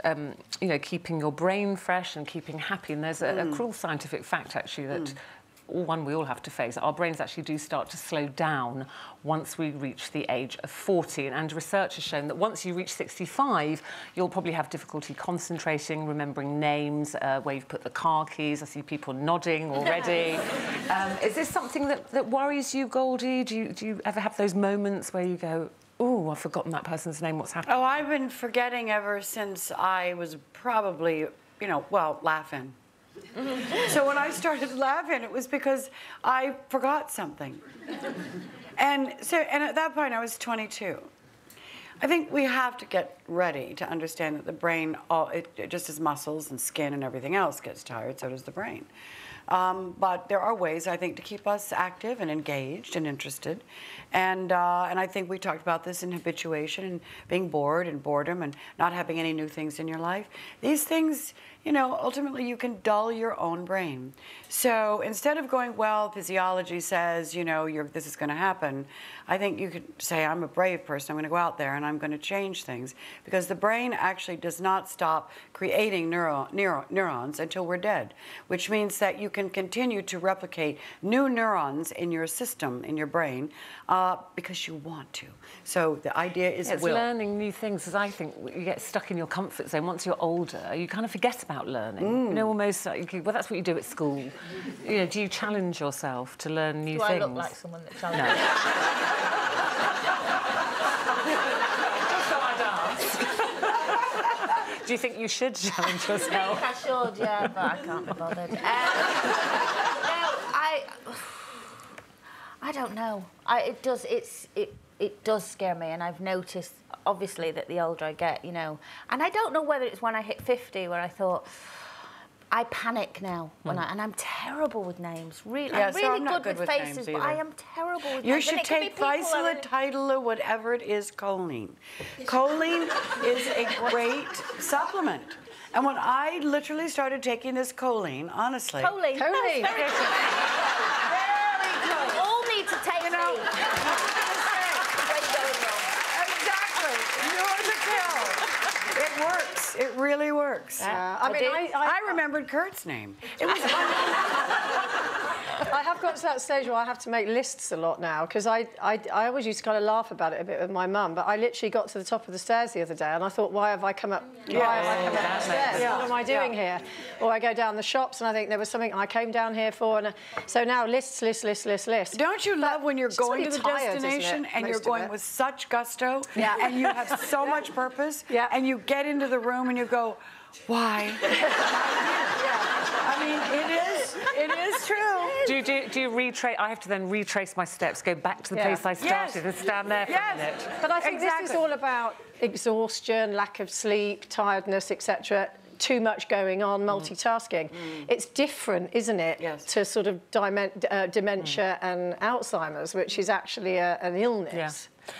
you know, keeping your brain fresh and keeping happy. And there's a cruel scientific fact, actually, that one we all have to face. Our brains actually do start to slow down once we reach the age of 40. And research has shown that once you reach 65, you'll probably have difficulty concentrating, remembering names, where you've put the car keys. I see people nodding already. Is this something that worries you, Goldie? Do you ever have those moments where you go, oh, I've forgotten that person's name, what's happened? Oh, I've been forgetting ever since I was probably, you know, well, laughing. So when I started laughing, it was because I forgot something. And at that point, I was 22. I think we have to get ready to understand that the brain, it just as muscles and skin and everything else gets tired, so does the brain. But there are ways, I think, to keep us active and engaged and interested. And I think we talked about this in habituation and being bored and boredom and not having any new things in your life. These things, you know, ultimately you can dull your own brain. So instead of going, well, physiology says, you know, this is going to happen, I think you could say, I'm a brave person. I'm going to go out there and I'm going to change things. Because the brain actually does not stop creating neurons until we're dead, which means that you can continue to replicate new neurons in your system, in your brain, because you want to. So the idea is it's learning new things, because I think you get stuck in your comfort zone. Once you're older, you kind of forget about learning. You know, almost like, well, that's what you do at school. You know, do you challenge yourself to learn new things? Do I look like someone that challenges? No. Do you think you should challenge yourself? I think I should, yeah, but I can't be bothered. No, I don't know. It does scare me, and I've noticed, obviously, that the older I get, you know, and I don't know whether it's when I hit 50 where I thought, I panic now, and I'm terrible with names. Really, yeah, I'm really so I'm good with faces, but I am terrible with names. You should take Thyla, whatever it is, choline. Choline is a great supplement. And when I literally started taking this choline, honestly... Choline. Choline. Very good. We all need to take these. Exactly. You're the kill. It works. It really works. I mean, I remembered Kurt's name. It was I have got to that stage where I have to make lists a lot now, because I always used to kind of laugh about it a bit with my mum, but I literally got to the top of the stairs the other day and I thought, why have I come up, why have I come up the stairs? Yeah. What am I doing here? Or I go down the shops and I think there was something I came down here for, and so now lists. Don't you love when you're going to the destination and you're going with such gusto and you have so much purpose and you get into the room and you go, why? I mean, it is true. Do you retrace? I have to then retrace my steps, go back to the place I started and stand there for a minute. But I think this is all about exhaustion, lack of sleep, tiredness, etc. Too much going on, multitasking. It's different, isn't it, to sort of dementia and Alzheimer's, which is actually an illness. Yeah.